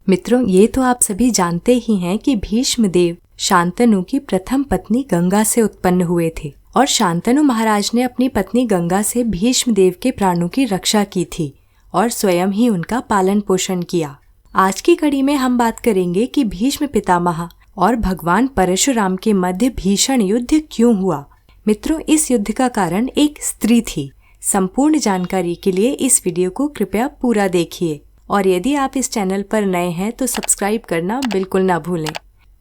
मित्रों, ये तो आप सभी जानते ही हैं कि भीष्म देव शांतनु की प्रथम पत्नी गंगा से उत्पन्न हुए थे और शांतनु महाराज ने अपनी पत्नी गंगा से भीष्म देव के प्राणों की रक्षा की थी और स्वयं ही उनका पालन पोषण किया। आज की कड़ी में हम बात करेंगे कि भीष्म पितामह और भगवान परशुराम के मध्य भीषण युद्ध क्यों हुआ। मित्रों, इस युद्ध का कारण एक स्त्री थी। संपूर्ण जानकारी के लिए इस वीडियो को कृपया पूरा देखिए और यदि आप इस चैनल पर नए हैं तो सब्सक्राइब करना बिल्कुल ना भूलें।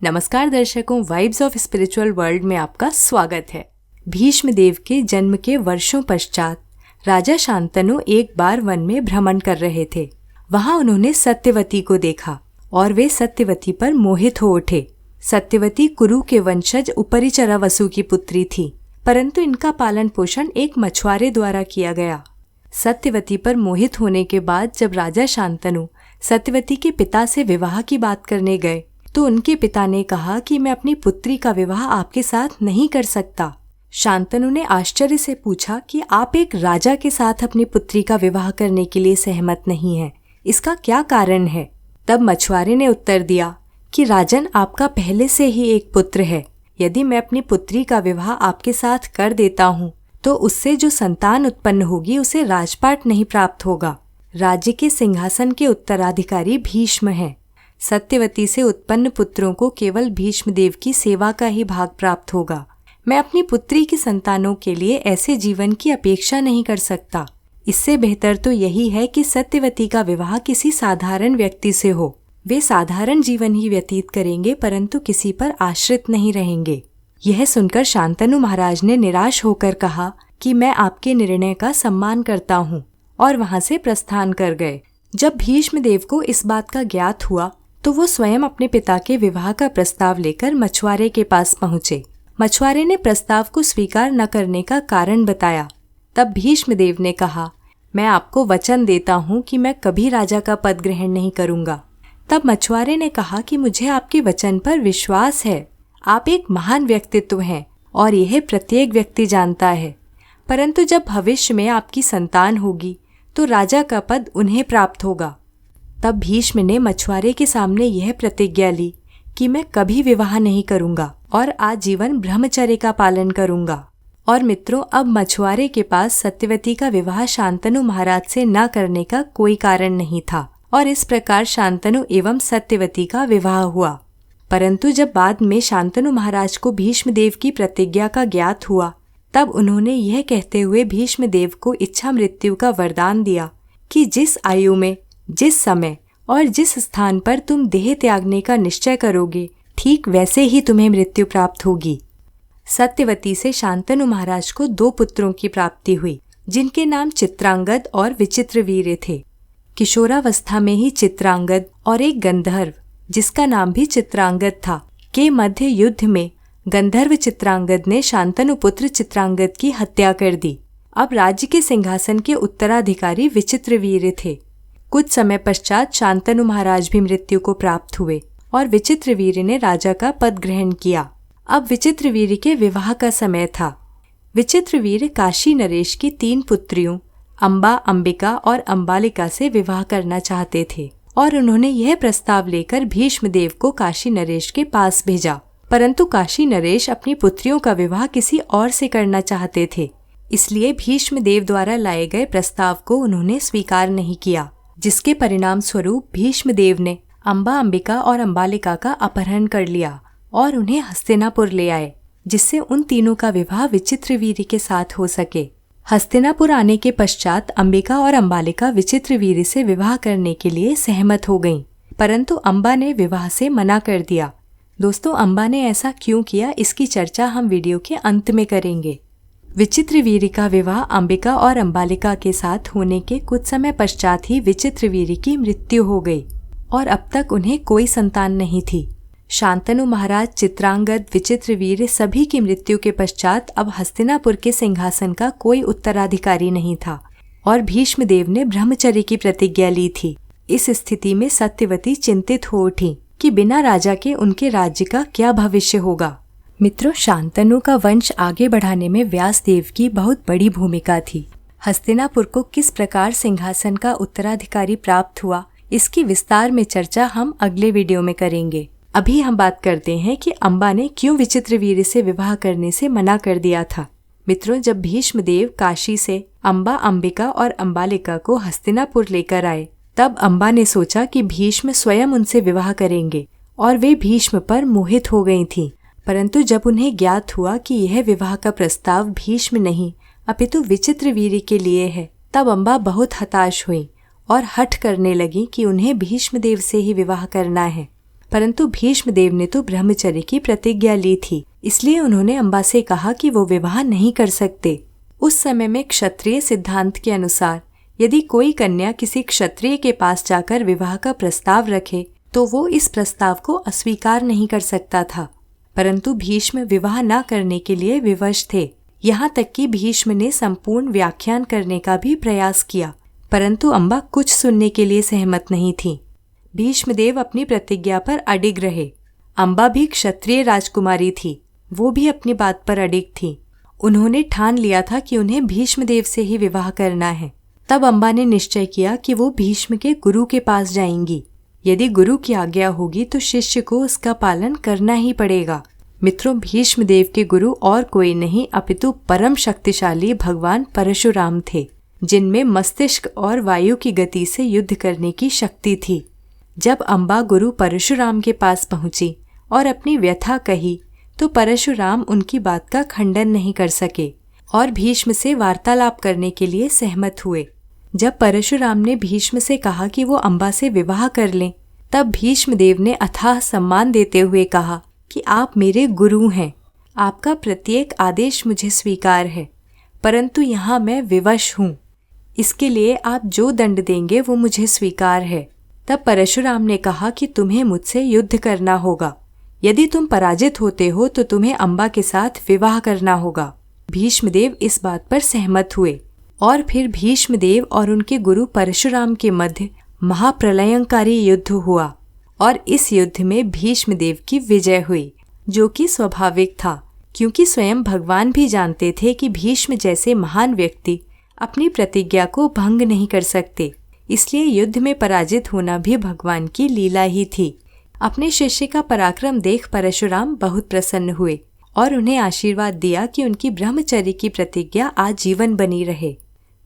नमस्कार दर्शकों, वाइब्स ऑफ स्पिरिचुअल वर्ल्ड में आपका स्वागत है। भीष्म देव के जन्म के वर्षों पश्चात राजा शांतनु एक बार वन में भ्रमण कर रहे थे। वहां उन्होंने सत्यवती को देखा और वे सत्यवती पर मोहित हो उठे। सत्यवती कुरु के वंशज उपरिचरा वसु की पुत्री थी, परंतु इनका पालन पोषण एक मछुआरे द्वारा किया गया। सत्यवती पर मोहित होने के बाद जब राजा शांतनु सत्यवती के पिता से विवाह की बात करने गए तो उनके पिता ने कहा कि मैं अपनी पुत्री का विवाह आपके साथ नहीं कर सकता। शांतनु ने आश्चर्य से पूछा कि आप एक राजा के साथ अपनी पुत्री का विवाह करने के लिए सहमत नहीं हैं, इसका क्या कारण है? तब मछुआरे ने उत्तर दिया कि राजन, आपका पहले से ही एक पुत्र है। यदि मैं अपनी पुत्री का विवाह आपके साथ कर देता हूँ तो उससे जो संतान उत्पन्न होगी उसे राजपाट नहीं प्राप्त होगा। राज्य के सिंहासन के उत्तराधिकारी भीष्म हैं। सत्यवती से उत्पन्न पुत्रों को केवल भीष्म देव की सेवा का ही भाग प्राप्त होगा। मैं अपनी पुत्री की संतानों के लिए ऐसे जीवन की अपेक्षा नहीं कर सकता। इससे बेहतर तो यही है कि सत्यवती का विवाह किसी साधारण व्यक्ति से हो। वे साधारण जीवन ही व्यतीत करेंगे परंतु किसी पर आश्रित नहीं रहेंगे। यह सुनकर शांतनु महाराज ने निराश होकर कहा कि मैं आपके निर्णय का सम्मान करता हूँ और वहां से प्रस्थान कर गए। जब भीष्म देव को इस बात का ज्ञात हुआ तो वो स्वयं अपने पिता के विवाह का प्रस्ताव लेकर मछुआरे के पास पहुँचे। मछुआरे ने प्रस्ताव को स्वीकार न करने का कारण बताया। तब भीष्म देव ने कहा, मैं आपको वचन देता हूँ कि मैं कभी राजा का पद ग्रहण नहीं करूँगा। तब मछुआरे ने कहा कि मुझे आपके वचन पर विश्वास है। आप एक महान व्यक्तित्व हैं और यह प्रत्येक व्यक्ति जानता है, परंतु जब भविष्य में आपकी संतान होगी तो राजा का पद उन्हें प्राप्त होगा। तब भीष्म ने मछुआरे के सामने यह प्रतिज्ञा ली कि मैं कभी विवाह नहीं करूँगा और आजीवन ब्रह्मचर्य का पालन करूँगा। और मित्रों, अब मछुआरे के पास सत्यवती का विवाह शांतनु महाराज से न करने का कोई कारण नहीं था और इस प्रकार शांतनु एवं सत्यवती का विवाह हुआ। परंतु जब बाद में शांतनु महाराज को भीष्म देव की प्रतिज्ञा का ज्ञात हुआ तब उन्होंने यह कहते हुए भीष्म देव को इच्छा मृत्यु का वरदान दिया कि जिस आयु में, जिस समय और जिस स्थान पर तुम देह त्यागने का निश्चय करोगे ठीक वैसे ही तुम्हें मृत्यु प्राप्त होगी। सत्यवती से शांतनु महाराज को 2 पुत्रों की प्राप्ति हुई जिनके नाम चित्रांगद और विचित्रवीर्य थे। किशोरावस्था में ही चित्रांगद और एक गंधर्व जिसका नाम भी चित्रांगद था के मध्य युद्ध में गंधर्व चित्रांगद ने शांतनु पुत्र चित्रांगद की हत्या कर दी। अब राज्य के सिंहासन के उत्तराधिकारी विचित्रवीर्य थे। कुछ समय पश्चात शांतनु महाराज भी मृत्यु को प्राप्त हुए और विचित्रवीर्य ने राजा का पद ग्रहण किया। अब विचित्रवीर्य के विवाह का समय था। विचित्रवीर्य काशी नरेश की 3 पुत्रियों अम्बा, अंबिका और अंबालिका से विवाह करना चाहते थे और उन्होंने यह प्रस्ताव लेकर भीष्म देव को काशी नरेश के पास भेजा। परंतु काशी नरेश अपनी पुत्रियों का विवाह किसी और से करना चाहते थे, इसलिए भीष्म देव द्वारा लाए गए प्रस्ताव को उन्होंने स्वीकार नहीं किया, जिसके परिणाम स्वरूप भीष्म देव ने अम्बा, अंबिका और अंबालिका का अपहरण कर लिया और उन्हें हस्तिनापुर ले आए, जिससे उन तीनों का विवाह विचित्रवीर्य के साथ हो सके। हस्तिनापुर आने के पश्चात अंबिका और अंबालिका विचित्रवीर्य से विवाह करने के लिए सहमत हो गईं, परंतु अंबा ने विवाह से मना कर दिया। दोस्तों, अंबा ने ऐसा क्यों किया इसकी चर्चा हम वीडियो के अंत में करेंगे। विचित्रवीर्य का विवाह अंबिका और अंबालिका के साथ होने के कुछ समय पश्चात ही विचित्रवीर्य की मृत्यु हो गई और अब तक उन्हें कोई संतान नहीं थी। शांतनु महाराज, चित्रांगद, विचित्रवीर्य सभी की मृत्यु के पश्चात अब हस्तिनापुर के सिंहासन का कोई उत्तराधिकारी नहीं था और भीष्म देव ने ब्रह्मचर्य की प्रतिज्ञा ली थी। इस स्थिति में सत्यवती चिंतित हो उठी कि बिना राजा के उनके राज्य का क्या भविष्य होगा। मित्रों, शांतनु का वंश आगे बढ़ाने में व्यासदेव की बहुत बड़ी भूमिका थी। हस्तिनापुर को किस प्रकार सिंहासन का उत्तराधिकारी प्राप्त हुआ इसकी विस्तार में चर्चा हम अगले वीडियो में करेंगे। अभी हम बात करते हैं कि अम्बा ने क्यों विचित्रवीर्य से विवाह करने से मना कर दिया था। मित्रों, जब भीष्मदेव काशी से अम्बा, अंबिका और अम्बालिका को हस्तिनापुर लेकर आए, तब अम्बा ने सोचा कि भीष्म स्वयं उनसे विवाह करेंगे और वे भीष्म पर मोहित हो गई थीं। परंतु जब उन्हें ज्ञात हुआ कि यह विवाह का प्रस्ताव भीष्म नहीं अपितु विचित्रवीर्य के लिए है, तब अम्बा बहुत हताश हुई और हठ करने लगी कि उन्हें भीष्मदेव से ही विवाह करना है। परंतु भीष्मदेव ने तो ब्रह्मचर्य की प्रतिज्ञा ली थी, इसलिए उन्होंने अम्बा से कहा कि वो विवाह नहीं कर सकते। उस समय में क्षत्रिय सिद्धांत के अनुसार यदि कोई कन्या किसी क्षत्रिय के पास जाकर विवाह का प्रस्ताव रखे तो वो इस प्रस्ताव को अस्वीकार नहीं कर सकता था। परंतु भीष्म विवाह न करने के लिए विवश थे। यहाँ तक कि भीष्म ने संपूर्ण व्याख्यान करने का भी प्रयास किया, परंतु अम्बा कुछ सुनने के लिए सहमत नहीं थी। भीष्मदेव अपनी प्रतिज्ञा पर अडिग रहे। अम्बा भी क्षत्रिय राजकुमारी थी, वो भी अपनी बात पर अडिग थी। उन्होंने ठान लिया था कि उन्हें भीष्मदेव से ही विवाह करना है। तब अम्बा ने निश्चय किया कि वो भीष्म के गुरु के पास जाएंगी। यदि गुरु की आज्ञा होगी तो शिष्य को उसका पालन करना ही पड़ेगा। मित्रों, भीष्मदेव के गुरु और कोई नहीं अपितु परम शक्तिशाली भगवान परशुराम थे, जिनमें मस्तिष्क और वायु की गति से युद्ध करने की शक्ति थी। जब अम्बा गुरु परशुराम के पास पहुंची और अपनी व्यथा कही तो परशुराम उनकी बात का खंडन नहीं कर सके और भीष्म से वार्तालाप करने के लिए सहमत हुए। जब परशुराम ने भीष्म से कहा कि वो अम्बा से विवाह कर लें, तब भीष्मदेव ने अथाह सम्मान देते हुए कहा कि आप मेरे गुरु हैं, आपका प्रत्येक आदेश मुझे स्वीकार है, परंतु यहाँ मैं विवश हूँ। इसके लिए आप जो दंड देंगे वो मुझे स्वीकार है। तब परशुराम ने कहा कि तुम्हें मुझसे युद्ध करना होगा। यदि तुम पराजित होते हो तो तुम्हें अम्बा के साथ विवाह करना होगा। भीष्मदेव इस बात पर सहमत हुए और फिर भीष्मदेव और उनके गुरु परशुराम के मध्य महाप्रलयंकारी युद्ध हुआ और इस युद्ध में भीष्मदेव की विजय हुई, जो कि स्वाभाविक था, क्योंकि स्वयं भगवान भी जानते थे कि भीष्म जैसे महान व्यक्ति अपनी प्रतिज्ञा को भंग नहीं कर सकते। इसलिए युद्ध में पराजित होना भी भगवान की लीला ही थी। अपने शिष्य का पराक्रम देख परशुराम बहुत प्रसन्न हुए और उन्हें आशीर्वाद दिया कि उनकी ब्रह्मचर्य की प्रतिज्ञा आजीवन बनी रहे।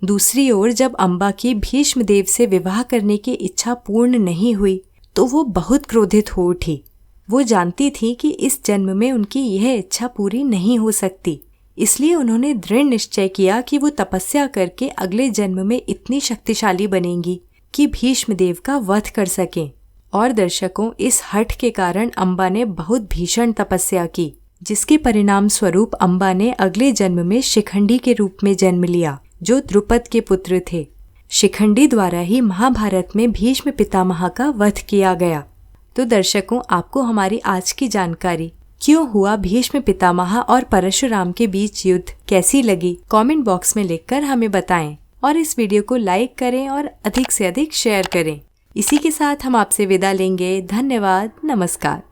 दूसरी ओर जब अम्बा की भीष्मदेव से विवाह करने की इच्छा पूर्ण नहीं हुई तो वो बहुत क्रोधित हो उठी। वो जानती थी कि इस जन्म में उनकी यह इच्छा पूरी नहीं हो सकती, इसलिए उन्होंने दृढ़ निश्चय किया कि वो तपस्या करके अगले जन्म में इतनी शक्तिशाली बनेंगी कि भीष्मदेव का वध कर सकें। और दर्शकों, इस हठ के कारण अम्बा ने बहुत भीषण तपस्या की, जिसके परिणाम स्वरूप अम्बा ने अगले जन्म में शिखंडी के रूप में जन्म लिया, जो द्रुपद के पुत्र थे। शिखंडी द्वारा ही महाभारत में भीष्म पितामह का वध किया गया। तो दर्शकों, आपको हमारी आज की जानकारी क्यों हुआ भीष्म पितामह और परशुराम के बीच युद्ध कैसी लगी, कमेंट बॉक्स में लिखकर हमें बताएं और इस वीडियो को लाइक करें और अधिक से अधिक शेयर करें। इसी के साथ हम आपसे विदा लेंगे। धन्यवाद। नमस्कार।